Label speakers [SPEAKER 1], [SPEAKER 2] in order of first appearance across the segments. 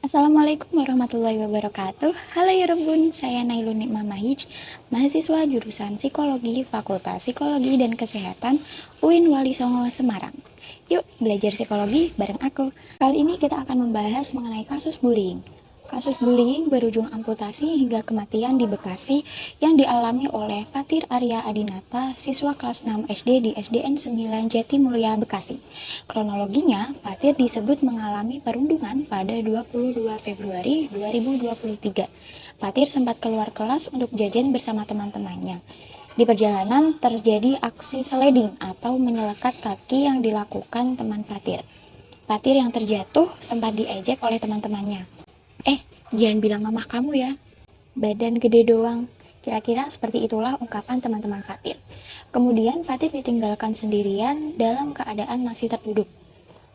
[SPEAKER 1] Assalamualaikum warahmatullahi wabarakatuh. Halo Yorobun, saya Nailun Nikmah Mahij, mahasiswa jurusan Psikologi Fakultas Psikologi dan Kesehatan UIN Wali Songo, Semarang. Yuk belajar psikologi bareng aku. Kali ini kita akan membahas mengenai kasus bullying. Kasus bullying berujung amputasi hingga kematian di Bekasi yang dialami oleh Fatir Arya Adinata, siswa kelas 6 SD di SDN 9 Jatimulya, Bekasi. Kronologinya, Fatir disebut mengalami perundungan pada 22 Februari 2023. Fatir sempat keluar kelas untuk jajan bersama teman-temannya. Di perjalanan terjadi aksi sliding atau menyelekat kaki yang dilakukan teman Fatir. Fatir yang terjatuh sempat diejek oleh teman-temannya. Jangan bilang mamah kamu ya, badan gede doang. Kira-kira seperti itulah ungkapan teman-teman Fatir. Kemudian Fatir ditinggalkan sendirian dalam keadaan masih terduduk.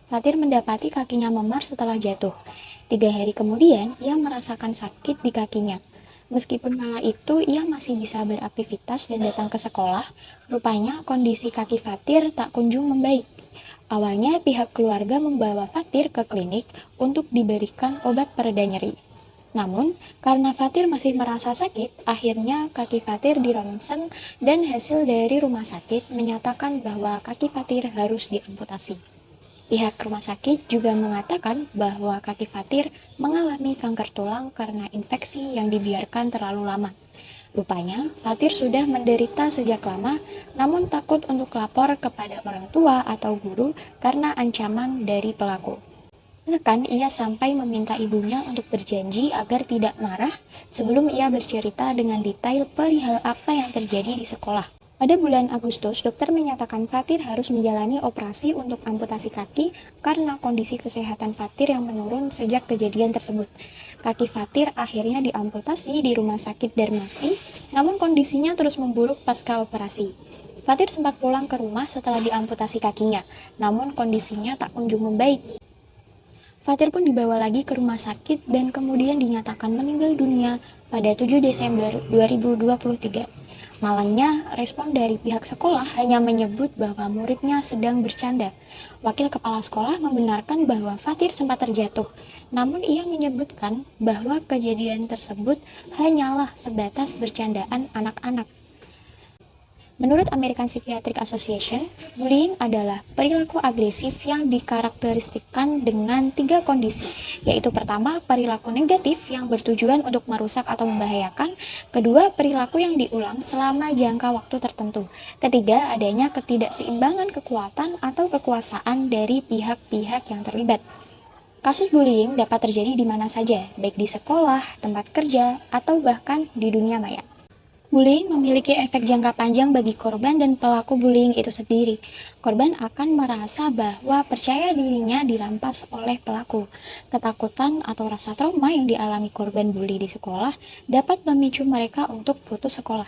[SPEAKER 1] Fatir mendapati kakinya memar setelah jatuh. 3 hari kemudian, ia merasakan sakit di kakinya. Meskipun kala itu ia masih bisa beraktivitas dan datang ke sekolah, rupanya kondisi kaki Fatir tak kunjung membaik. Awalnya pihak keluarga membawa Fatir ke klinik untuk diberikan obat pereda nyeri. Namun, karena Fatir masih merasa sakit, akhirnya kaki Fatir dirontgen dan hasil dari rumah sakit menyatakan bahwa kaki Fatir harus diamputasi. Pihak rumah sakit juga mengatakan bahwa kaki Fatir mengalami kanker tulang karena infeksi yang dibiarkan terlalu lama. Rupanya, Fatir sudah menderita sejak lama, namun takut untuk lapor kepada orang tua atau guru karena ancaman dari pelaku. Bahkan ia sampai meminta ibunya untuk berjanji agar tidak marah sebelum ia bercerita dengan detail perihal apa yang terjadi di sekolah. Pada bulan Agustus, dokter menyatakan Fatir harus menjalani operasi untuk amputasi kaki karena kondisi kesehatan Fatir yang menurun sejak kejadian tersebut. Kaki Fatir akhirnya diamputasi di Rumah Sakit Darmasi, namun kondisinya terus memburuk pasca operasi. Fatir sempat pulang ke rumah setelah diamputasi kakinya, namun kondisinya tak kunjung membaik. Fatir pun dibawa lagi ke rumah sakit dan kemudian dinyatakan meninggal dunia pada 7 Desember 2023. Malangnya, respon dari pihak sekolah hanya menyebut bahwa muridnya sedang bercanda. Wakil kepala sekolah membenarkan bahwa Fatir sempat terjatuh, namun ia menyebutkan bahwa kejadian tersebut hanyalah sebatas bercandaan anak-anak. Menurut American Psychiatric Association, bullying adalah perilaku agresif yang dikarakteristikkan dengan 3 kondisi, yaitu pertama, perilaku negatif yang bertujuan untuk merusak atau membahayakan, kedua, perilaku yang diulang selama jangka waktu tertentu, ketiga, adanya ketidakseimbangan kekuatan atau kekuasaan dari pihak-pihak yang terlibat. Kasus bullying dapat terjadi di mana saja, baik di sekolah, tempat kerja, atau bahkan di dunia maya. Bullying memiliki efek jangka panjang bagi korban dan pelaku bullying itu sendiri. Korban akan merasa bahwa percaya dirinya dirampas oleh pelaku. Ketakutan atau rasa trauma yang dialami korban bully di sekolah dapat memicu mereka untuk putus sekolah.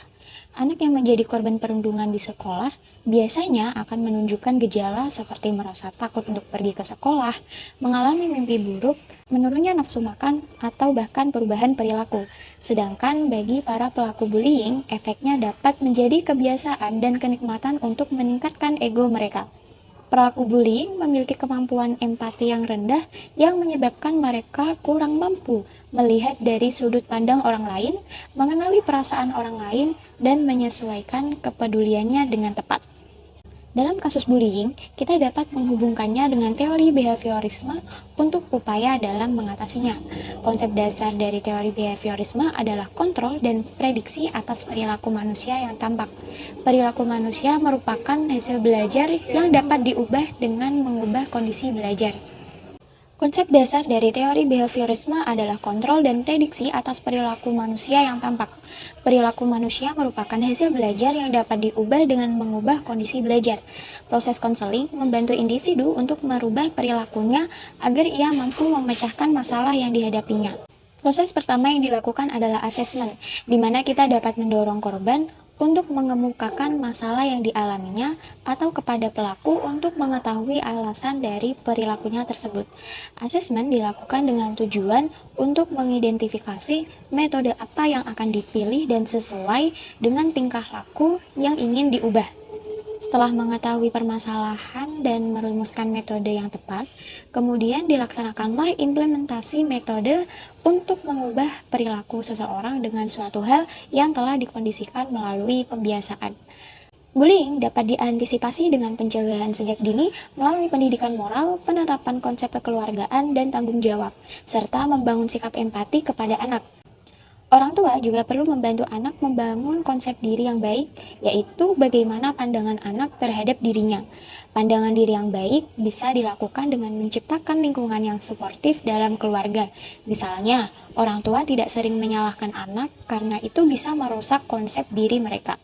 [SPEAKER 1] Anak yang menjadi korban perundungan di sekolah biasanya akan menunjukkan gejala seperti merasa takut untuk pergi ke sekolah, mengalami mimpi buruk, menurunnya nafsu makan, atau bahkan perubahan perilaku. Sedangkan bagi para pelaku bullying, efeknya dapat menjadi kebiasaan dan kenikmatan untuk meningkatkan ego mereka. Pelaku bullying memiliki kemampuan empati yang rendah yang menyebabkan mereka kurang mampu melihat dari sudut pandang orang lain, mengenali perasaan orang lain, dan menyesuaikan kepeduliannya dengan tepat. Dalam kasus bullying, kita dapat menghubungkannya dengan teori behaviorisme untuk upaya dalam mengatasinya. Konsep dasar dari teori behaviorisme adalah kontrol dan prediksi atas perilaku manusia yang tampak. Perilaku manusia merupakan hasil belajar yang dapat diubah dengan mengubah kondisi belajar. Konsep dasar dari teori behaviorisme adalah kontrol dan prediksi atas perilaku manusia yang tampak. Perilaku manusia merupakan hasil belajar yang dapat diubah dengan mengubah kondisi belajar. Proses konseling membantu individu untuk merubah perilakunya agar ia mampu memecahkan masalah yang dihadapinya. Proses pertama yang dilakukan adalah asesmen, di mana kita dapat mendorong korban untuk mengemukakan masalah yang dialaminya atau kepada pelaku untuk mengetahui alasan dari perilakunya tersebut. Asesmen dilakukan dengan tujuan untuk mengidentifikasi metode apa yang akan dipilih dan sesuai dengan tingkah laku yang ingin diubah. Setelah mengetahui permasalahan dan merumuskan metode yang tepat, kemudian dilaksanakanlah implementasi metode untuk mengubah perilaku seseorang dengan suatu hal yang telah dikondisikan melalui pembiasaan. Bullying dapat diantisipasi dengan pencegahan sejak dini melalui pendidikan moral, penerapan konsep kekeluargaan dan tanggung jawab, serta membangun sikap empati kepada anak. Orang tua juga perlu membantu anak membangun konsep diri yang baik, yaitu bagaimana pandangan anak terhadap dirinya. Pandangan diri yang baik bisa dilakukan dengan menciptakan lingkungan yang suportif dalam keluarga. Misalnya, orang tua tidak sering menyalahkan anak karena itu bisa merusak konsep diri mereka.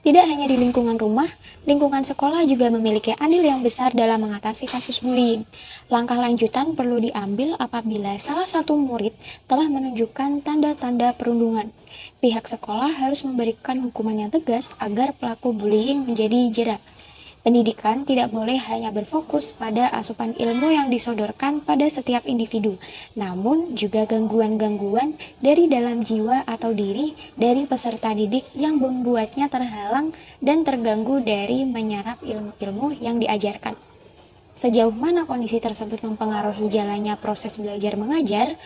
[SPEAKER 1] Tidak hanya di lingkungan rumah, lingkungan sekolah juga memiliki andil yang besar dalam mengatasi kasus bullying. Langkah lanjutan perlu diambil apabila salah satu murid telah menunjukkan tanda-tanda perundungan. Pihak sekolah harus memberikan hukuman yang tegas agar pelaku bullying menjadi jera. Pendidikan tidak boleh hanya berfokus pada asupan ilmu yang disodorkan pada setiap individu, namun juga gangguan-gangguan dari dalam jiwa atau diri dari peserta didik yang membuatnya terhalang dan terganggu dari menyerap ilmu-ilmu yang diajarkan. Sejauh mana kondisi tersebut mempengaruhi jalannya proses belajar mengajar,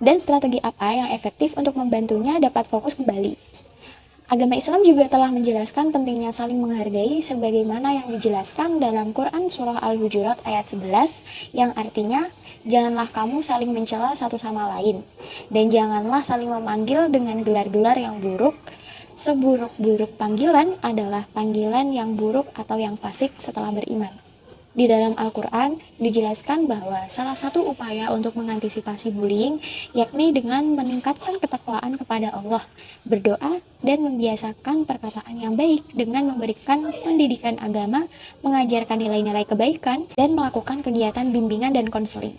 [SPEAKER 1] dan strategi apa yang efektif untuk membantunya dapat fokus kembali. Agama Islam juga telah menjelaskan pentingnya saling menghargai sebagaimana yang dijelaskan dalam Quran Surah Al-Hujurat ayat 11 yang artinya, janganlah kamu saling mencela satu sama lain, dan janganlah saling memanggil dengan gelar-gelar yang buruk. Seburuk-buruk panggilan adalah panggilan yang buruk atau yang fasik setelah beriman. Di dalam Al-Quran dijelaskan bahwa salah satu upaya untuk mengantisipasi bullying yakni dengan meningkatkan ketakwaan kepada Allah, berdoa, dan membiasakan perkataan yang baik dengan memberikan pendidikan agama, mengajarkan nilai-nilai kebaikan, dan melakukan kegiatan bimbingan dan konseling.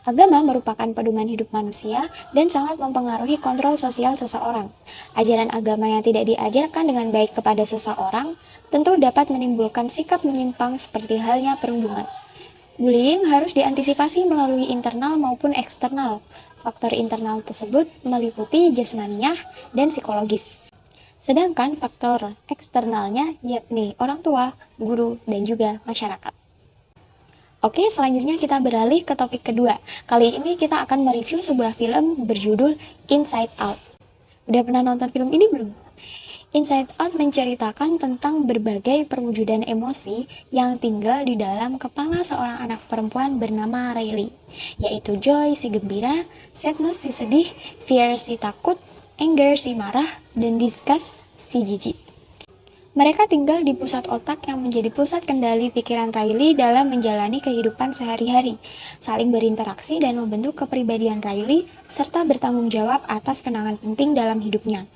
[SPEAKER 1] Agama merupakan pedoman hidup manusia dan sangat mempengaruhi kontrol sosial seseorang. Ajaran agama yang tidak diajarkan dengan baik kepada seseorang tentu dapat menimbulkan sikap menyimpang seperti halnya perundungan. Bullying harus diantisipasi melalui internal maupun eksternal. Faktor internal tersebut meliputi jasmaniah dan psikologis. Sedangkan faktor eksternalnya yakni orang tua, guru, dan juga masyarakat. Oke, selanjutnya kita beralih ke topik kedua. Kali ini kita akan mereview sebuah film berjudul Inside Out. Udah pernah nonton film ini belum? Inside Out menceritakan tentang berbagai perwujudan emosi yang tinggal di dalam kepala seorang anak perempuan bernama Riley, yaitu joy si gembira, sadness si sedih, fear si takut, anger si marah, dan disgust si jijik. Mereka tinggal di pusat otak yang menjadi pusat kendali pikiran Riley dalam menjalani kehidupan sehari-hari, saling berinteraksi dan membentuk kepribadian Riley, serta bertanggung jawab atas kenangan penting dalam hidupnya.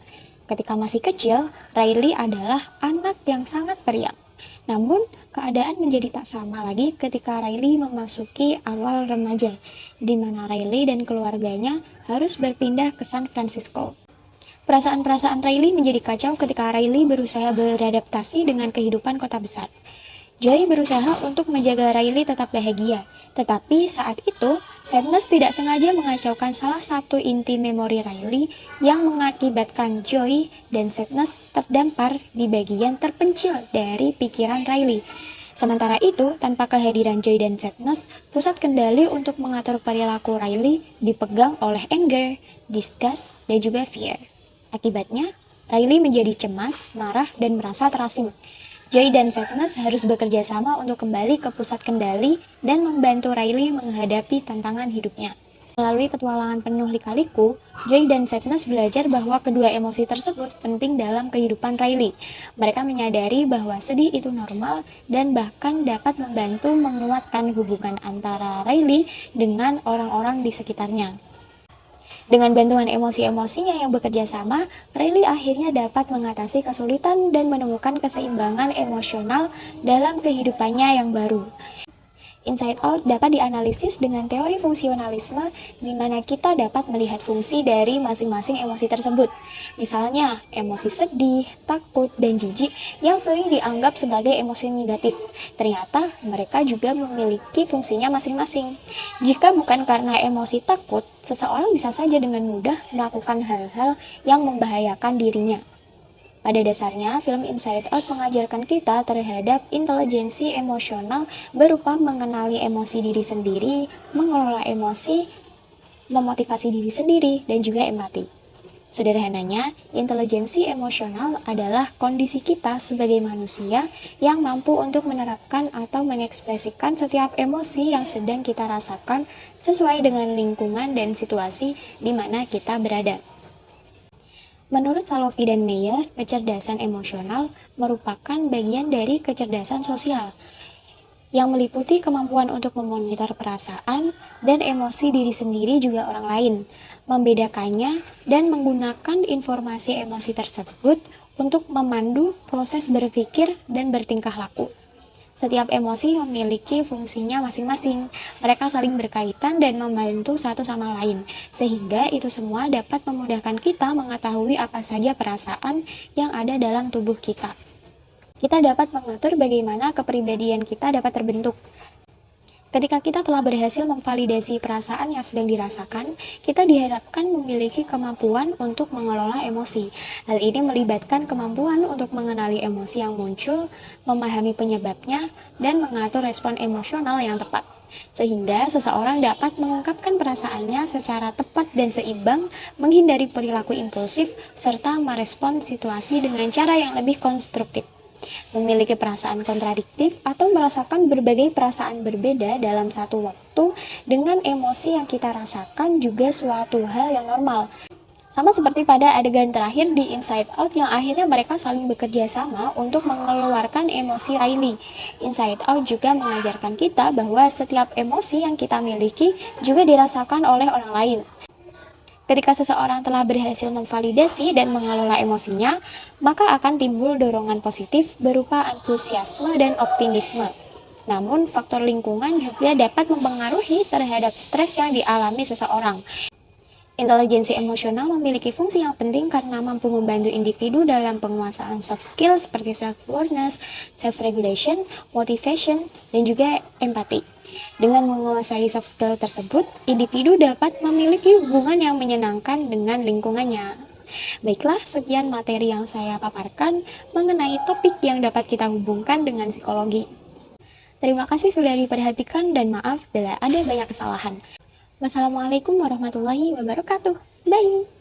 [SPEAKER 1] Ketika masih kecil, Riley adalah anak yang sangat periang. Namun, keadaan menjadi tak sama lagi ketika Riley memasuki awal remaja, di mana Riley dan keluarganya harus berpindah ke San Francisco. Perasaan-perasaan Riley menjadi kacau ketika Riley berusaha beradaptasi dengan kehidupan kota besar. Joy berusaha untuk menjaga Riley tetap bahagia, tetapi saat itu, Sadness tidak sengaja mengacaukan salah satu inti memori Riley yang mengakibatkan Joy dan Sadness terdampar di bagian terpencil dari pikiran Riley. Sementara itu, tanpa kehadiran Joy dan Sadness, pusat kendali untuk mengatur perilaku Riley dipegang oleh anger, disgust, dan juga fear. Akibatnya, Riley menjadi cemas, marah, dan merasa terasing. Joy dan Sadness harus bekerja sama untuk kembali ke pusat kendali dan membantu Riley menghadapi tantangan hidupnya. Melalui petualangan penuh lika-liku, Joy dan Sadness belajar bahwa kedua emosi tersebut penting dalam kehidupan Riley. Mereka menyadari bahwa sedih itu normal dan bahkan dapat membantu menguatkan hubungan antara Riley dengan orang-orang di sekitarnya. Dengan bantuan emosi-emosinya yang bekerja sama, Riley akhirnya dapat mengatasi kesulitan dan menemukan keseimbangan emosional dalam kehidupannya yang baru. Inside Out dapat dianalisis dengan teori fungsionalisme di mana kita dapat melihat fungsi dari masing-masing emosi tersebut. Misalnya, emosi sedih, takut, dan jijik yang sering dianggap sebagai emosi negatif. Ternyata mereka juga memiliki fungsinya masing-masing. Jika bukan karena emosi takut, seseorang bisa saja dengan mudah melakukan hal-hal yang membahayakan dirinya. Pada dasarnya, film Inside Out mengajarkan kita terhadap intelijensi emosional berupa mengenali emosi diri sendiri, mengelola emosi, memotivasi diri sendiri, dan juga empati. Sederhananya, intelijensi emosional adalah kondisi kita sebagai manusia yang mampu untuk menerapkan atau mengekspresikan setiap emosi yang sedang kita rasakan sesuai dengan lingkungan dan situasi di mana kita berada. Menurut Salovey dan Meyer, kecerdasan emosional merupakan bagian dari kecerdasan sosial yang meliputi kemampuan untuk memonitor perasaan dan emosi diri sendiri juga orang lain, membedakannya, dan menggunakan informasi emosi tersebut untuk memandu proses berpikir dan bertingkah laku. Setiap emosi memiliki fungsinya masing-masing. Mereka saling berkaitan dan membantu satu sama lain, sehingga itu semua dapat memudahkan kita mengetahui apa saja perasaan yang ada dalam tubuh kita. Kita dapat mengatur bagaimana kepribadian kita dapat terbentuk. Ketika kita telah berhasil memvalidasi perasaan yang sedang dirasakan, kita diharapkan memiliki kemampuan untuk mengelola emosi. Hal ini melibatkan kemampuan untuk mengenali emosi yang muncul, memahami penyebabnya, dan mengatur respon emosional yang tepat. Sehingga seseorang dapat mengungkapkan perasaannya secara tepat dan seimbang, menghindari perilaku impulsif, serta merespon situasi dengan cara yang lebih konstruktif. Memiliki perasaan kontradiktif atau merasakan berbagai perasaan berbeda dalam satu waktu dengan emosi yang kita rasakan juga suatu hal yang normal. Sama seperti pada adegan terakhir di Inside Out yang akhirnya mereka saling bekerja sama untuk mengeluarkan emosi Riley. Inside Out juga mengajarkan kita bahwa setiap emosi yang kita miliki juga dirasakan oleh orang lain. Ketika seseorang telah berhasil memvalidasi dan mengelola emosinya, maka akan timbul dorongan positif berupa antusiasme dan optimisme. Namun, faktor lingkungan juga dapat mempengaruhi terhadap stres yang dialami seseorang. Intelijensi emosional memiliki fungsi yang penting karena mampu membantu individu dalam penguasaan soft skill seperti self-awareness, self-regulation, motivation, dan juga empati. Dengan menguasai soft skill tersebut, individu dapat memiliki hubungan yang menyenangkan dengan lingkungannya. Baiklah, sekian materi yang saya paparkan mengenai topik yang dapat kita hubungkan dengan psikologi. Terima kasih sudah diperhatikan dan maaf bila ada banyak kesalahan. Wassalamualaikum warahmatullahi wabarakatuh. Bye!